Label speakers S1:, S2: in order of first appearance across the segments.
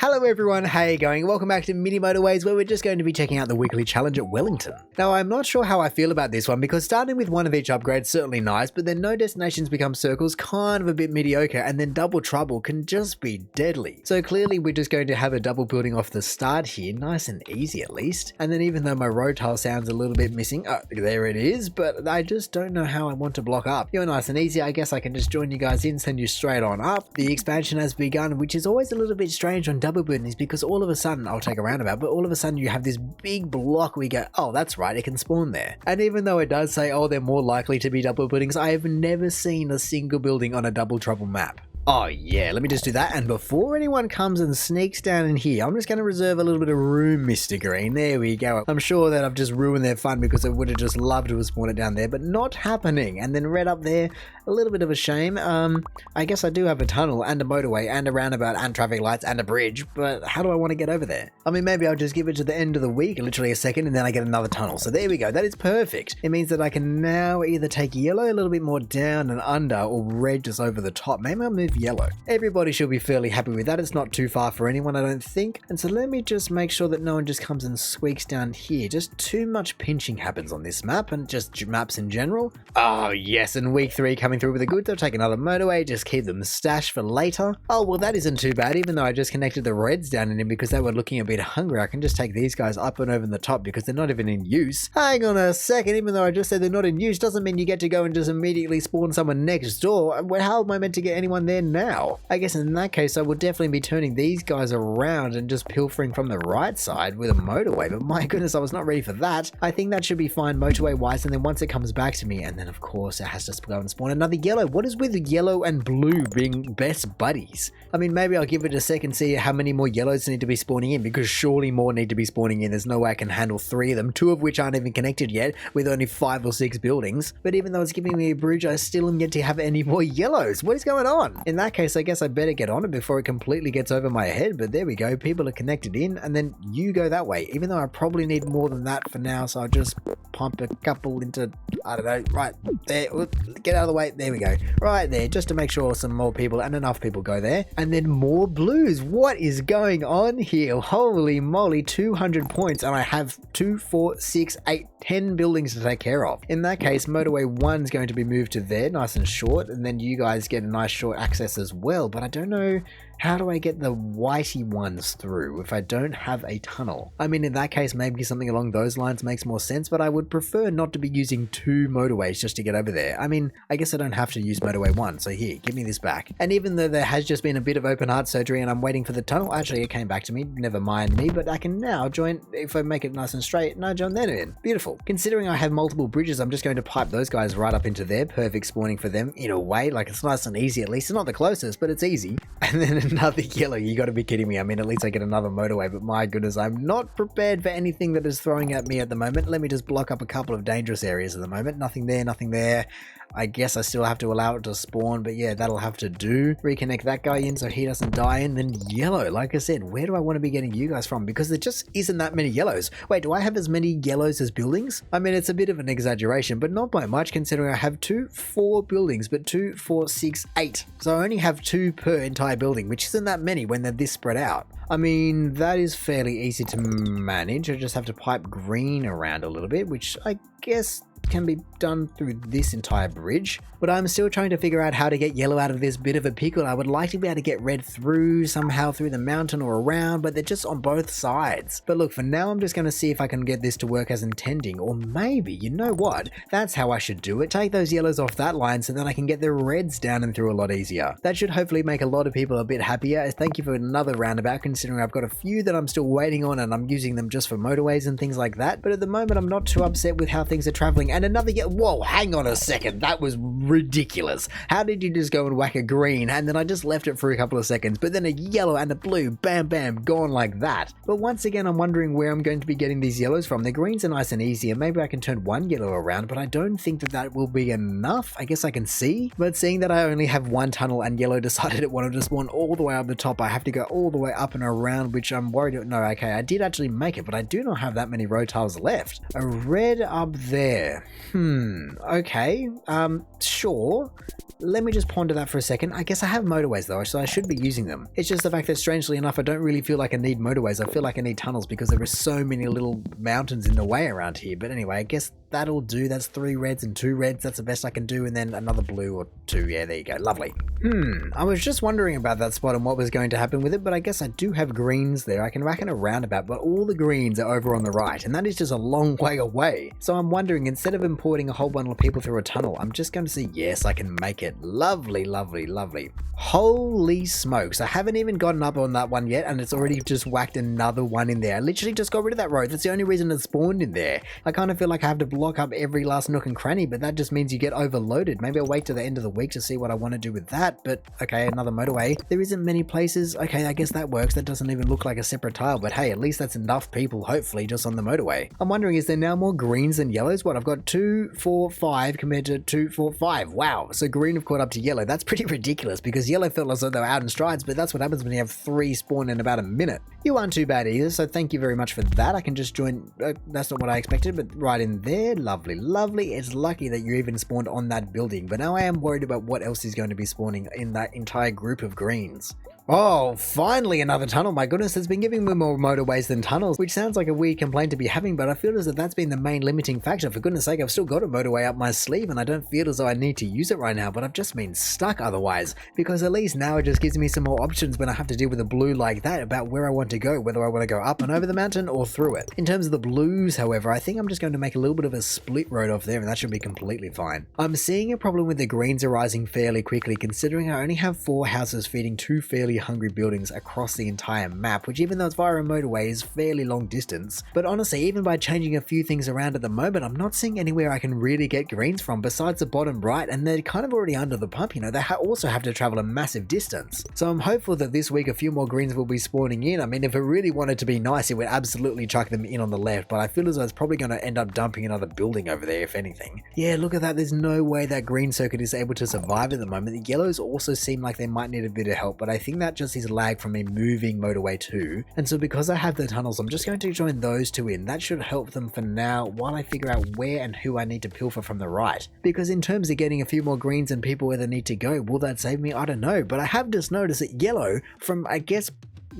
S1: Hello everyone, how you going? Welcome back to Mini Motorways, where we're just going to be checking out the weekly challenge at Wellington. Now, I'm not sure how I feel about this one, because starting with one of each upgrade is certainly nice, but then no destinations become circles, kind of a bit mediocre, and then double trouble can just be deadly. So clearly we're just going to have a double building off the start here, nice and easy at least. And then even though my road tile sounds a little bit missing, there it is, but I just don't know how I want to block up. You're nice and easy, I guess I can just join you guys in, send you straight on up. The expansion has begun, which is always a little bit strange on double buildings, because all of a sudden, I'll take a roundabout, but all of a sudden you have this big block where you go, oh, that's right, it can spawn there. And even though it does say, oh, they're more likely to be double buildings, I have never seen a single building on a double trouble map. Oh yeah, let me just do that, and before anyone comes and sneaks down in here, I'm just going to reserve a little bit of room, Mr. Green. There we go. I'm sure that I've just ruined their fun, because I would have just loved to have spawned it down there, but not happening. And then red up there, a little bit of a shame. I guess I do have a tunnel and a motorway and a roundabout and traffic lights and a bridge, but how do I want to get over there? I mean, maybe I'll just give it to the end of the week, literally a second, and then I get another tunnel. So there we go. That is perfect. It means that I can now either take yellow a little bit more down and under, or red just over the top. Maybe I'll move yellow. Everybody should be fairly happy with that. It's not too far for anyone, I don't think. And so let me just make sure that no one just comes and squeaks down here. Just too much pinching happens on this map, and just maps in general. Oh yes, and week 3 coming through with the goods. I'll take another motorway, just keep them stashed for later. Oh well, that isn't too bad, even though I just connected the reds down in it because they were looking a bit hungry. I can just take these guys up and over the top because they're not even in use. Hang on a second, even though I just said they're not in use doesn't mean you get to go and just immediately spawn someone next door. How am I meant to get anyone there now? I guess in that case I would definitely be turning these guys around and just pilfering from the right side with a motorway, but my goodness, I was not ready for that. I think that should be fine motorway wise, and then once it comes back to me, and then of course it has to go and spawn another yellow. What is with yellow and blue being best buddies? I mean, maybe I'll give it a second, see how many more yellows need to be spawning in, because surely more need to be spawning in. There's no way I can handle 3 of them, 2 of which aren't even connected yet, with only 5 or 6 buildings. But even though it's giving me a bridge, I still am yet to have any more yellows. What is going on? In that case, I guess I better get on it before it completely gets over my head. But there we go, people are connected in, and then you go that way, even though I probably need more than that for now, so I'll just pump a couple into, I don't know, right there. Get out of the way. There we go, right there, just to make sure some more people and enough people go there. And then more blues. What is going on here? Holy moly, 200 points, and I have 2, 4, 6, 8, 10 buildings to take care of. In that case, motorway 1 is going to be moved to there, nice and short, and then you guys get a nice short access as well. But I don't know, how do I get the whitey ones through if I don't have a tunnel? I mean, in that case, maybe something along those lines makes more sense, but I would prefer not to be using 2 motorways just to get over there. I mean, I guess I don't have to use motorway 1, so here, give me this back. And even though there has just been a bit of open heart surgery and I'm waiting for the tunnel, actually it came back to me, never mind me, but I can now join, if I make it nice and straight, and I join them in. Beautiful. Considering I have multiple bridges, I'm just going to pipe those guys right up into there, perfect spawning for them in a way, like it's nice and easy at least. It's not the closest, but it's easy. And then another yellow, you gotta be kidding me. I mean, at least I get another motorway, but my goodness, I'm not prepared for anything that is throwing at me at the moment. Let me just block up a couple of dangerous areas at the moment. Nothing there, nothing there. I guess I still have to allow it to spawn, but yeah, that'll have to do. Reconnect that guy in so he doesn't die in. Then yellow, like I said, where do I want to be getting you guys from? Because there just isn't that many yellows. Wait, do I have as many yellows as buildings? I mean, it's a bit of an exaggeration, but not by much, considering I have 2, 4 buildings, but 2, 4, 6, 8. So I only have 2 per entire building, which isn't that many when they're this spread out. I mean, that is fairly easy to manage. I just have to pipe green around a little bit, which I guess can be done through this entire bridge, but I'm still trying to figure out how to get yellow out of this bit of a pickle. I would like to be able to get red through somehow through the mountain or around, but they're just on both sides. But look, for now I'm just going to see if I can get this to work as intending, or maybe, you know what, that's how I should do it. Take those yellows off that line so then I can get the reds down and through a lot easier. That should hopefully make a lot of people a bit happier. Thank you for another roundabout, considering I've got a few that I'm still waiting on and I'm using them just for motorways and things like that, but at the moment I'm not too upset with how things are traveling. And another whoa, hang on a second, that was ridiculous. How did you just go and whack a green and then I just left it for a couple of seconds, but then a yellow and a blue, bam bam, gone like that? But once again, I'm wondering where I'm going to be getting these yellows from. The greens are nice and easy, and maybe I can turn 1 yellow around, but I don't think that that will be enough. I guess I can see, but seeing that I only have 1 tunnel and yellow decided it wanted to spawn all the way up the top, I have to go all the way up and around, which I'm worried. No, okay, I did actually make it, but I do not have that many road tiles left. A red up there. Okay. Sure. Let me just ponder that for a second. I guess I have motorways though, so I should be using them. It's just the fact that strangely enough, I don't really feel like I need motorways. I feel like I need tunnels because there are so many little mountains in the way around here. But anyway, I guess that'll do. That's 3 reds and 2 reds. That's the best I can do. And then another blue or 2. Yeah, there you go. Lovely. I was just wondering about that spot and what was going to happen with it, but I guess I do have greens there. I can reckon a roundabout, but all the greens are over on the right, and that is just a long way away. So I'm wondering, instead of importing a whole bundle of people through a tunnel, I'm just going to say, yes, I can make it. Lovely, lovely, lovely. Holy smokes. I haven't even gotten up on that one yet, and it's already just whacked another one in there. I literally just got rid of that road. That's the only reason it spawned in there. I kind of feel like I have to block up every last nook and cranny, but that just means you get overloaded. Maybe I'll wait till the end of the week to see what I want to do with that. But okay, another motorway. There isn't many places. Okay, I guess that works. That doesn't even look like a separate tile, but hey, at least that's enough people, hopefully, just on the motorway. I'm wondering, is there now more greens than yellows? What, I've got 2, 4, 5 compared to 2, 4, 5. Wow, so green have caught up to yellow. That's pretty ridiculous because yellow felt as though they were out in strides, but that's what happens when you have 3 spawn in about a minute. You aren't too bad either, so thank you very much for that. I can just join, that's not what I expected, but right in there. Lovely, lovely. It's lucky that you even spawned on that building, but now I am worried about what else is going to be spawning in that entire group of greens. Oh, finally another tunnel. My goodness, it's been giving me more motorways than tunnels, which sounds like a weird complaint to be having, but I feel as if that's been the main limiting factor. For goodness sake, I've still got a motorway up my sleeve and I don't feel as though I need to use it right now, but I've just been stuck otherwise, because at least now it just gives me some more options when I have to deal with a blue like that about where I want to go, whether I want to go up and over the mountain or through it. In terms of the blues, however, I think I'm just going to make a little bit of a split road off there and that should be completely fine. I'm seeing a problem with the greens arising fairly quickly, considering I only have 4 houses feeding 2 fairly hungry buildings across the entire map, which even though it's via a motorway is fairly long distance. But honestly, even by changing a few things around at the moment, I'm not seeing anywhere I can really get greens from besides the bottom right, and they're kind of already under the pump, you know, they also have to travel a massive distance. So I'm hopeful that this week a few more greens will be spawning in. I mean, if it really wanted to be nice, it would absolutely chuck them in on the left, but I feel as though it's probably going to end up dumping another building over there, if anything. Yeah, look at that. There's no way that green circuit is able to survive at the moment. The yellows also seem like they might need a bit of help, but I think that just is lag from me moving motorway 2, and so because I have the tunnels, I'm just going to join those 2 in. That should help them for now while I figure out where and who I need to pilfer from the right, because in terms of getting a few more greens and people where they need to go, will that save me? I don't know, but I have just noticed that yellow from, I guess,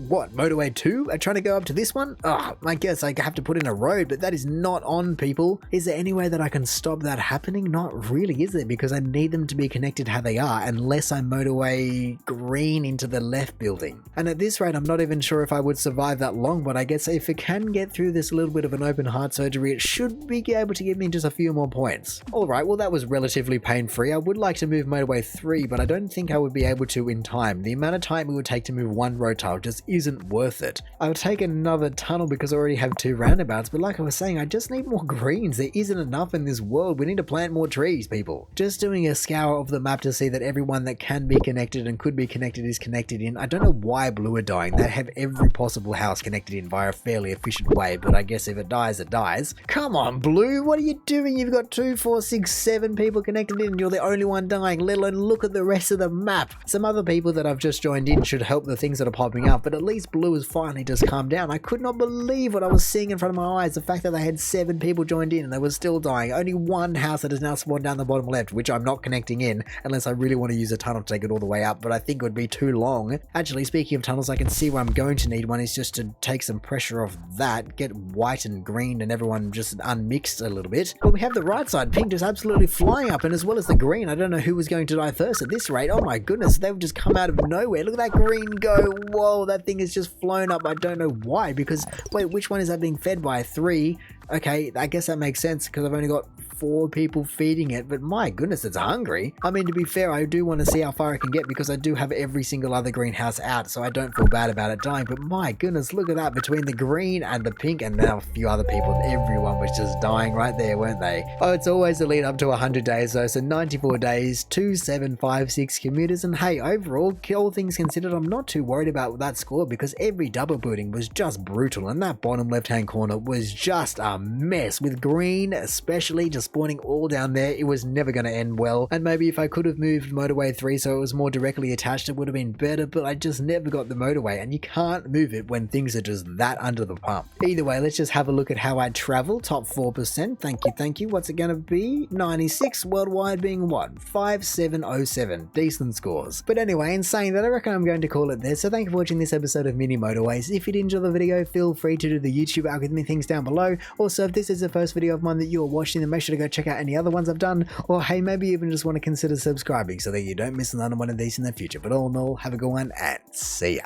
S1: what, motorway 2 are trying to go up to this one? I guess I have to put in a road, but that is not on, people. Is there any way that I can stop that happening? Not really, is there? Because I need them to be connected how they are, unless I motorway green into the left building. And at this rate, I'm not even sure if I would survive that long, but I guess if it can get through this little bit of an open heart surgery, it should be able to give me just a few more points. Alright, well that was relatively pain-free. I would like to move motorway 3, but I don't think I would be able to in time. The amount of time it would take to move one road tile just isn't worth it. I'll take another tunnel because I already have 2 roundabouts, but like I was saying, I just need more greens. There isn't enough in this world. We need to plant more trees, people. Just doing a scour of the map to see that everyone that can be connected and could be connected is connected in. I don't know why blue are dying. They have every possible house connected in via a fairly efficient way, but I guess if it dies, it dies. Come on, blue, what are you doing? You've got 2, 4, 6, 7 people connected in and you're the only one dying, let alone look at the rest of the map. Some other people that I've just joined in should help the things that are popping up, but at least blue has finally just calmed down. I could not believe what I was seeing in front of my eyes. The fact that they had 7 people joined in and they were still dying. Only one house that is now spawned down the bottom left, which I'm not connecting in unless I really want to use a tunnel to take it all the way up, but I think it would be too long. Actually, speaking of tunnels, I can see where I'm going to need one is just to take some pressure off that, get white and green and everyone just unmixed a little bit. But we have the right side, pink just absolutely flying up, and as well as the green. I don't know who was going to die first at this rate. Oh my goodness, they would just come out of nowhere. Look at that green go. Whoa, that thing is just flown up. I don't know why, because wait, which one is that being fed by? 3? Okay, I guess that makes sense because I've only got 4 people feeding it, but my goodness, it's hungry. I mean, to be fair, I do want to see how far I can get because I do have every single other greenhouse out, so I don't feel bad about it dying, but my goodness, look at that. Between the green and the pink and now a few other people, everyone was just dying right there, weren't they? Oh, it's always the lead up to 100 days though, so 94 days, 2756 commuters, and hey, overall, all things considered, I'm not too worried about that score because every double booting was just brutal, and that bottom left hand corner was just a mess, with green especially just spawning all down there, it was never going to end well. And maybe if I could have moved motorway 3 so it was more directly attached, it would have been better, but I just never got the motorway, and you can't move it when things are just that under the pump. Either way, let's just have a look at how I travel. Top 4%, thank you. What's it going to be? 96, worldwide being what? 5707. Decent scores. But anyway, in saying that, I reckon I'm going to call it there. So thank you for watching this episode of Mini Motorways. If you did enjoy the video, feel free to do the YouTube algorithm things down below. Also, if this is the first video of mine that you're watching, then make sure to go check out any other ones I've done, or hey, maybe even just want to consider subscribing so that you don't miss another one of these in the future. But all in all, have a good one and see ya.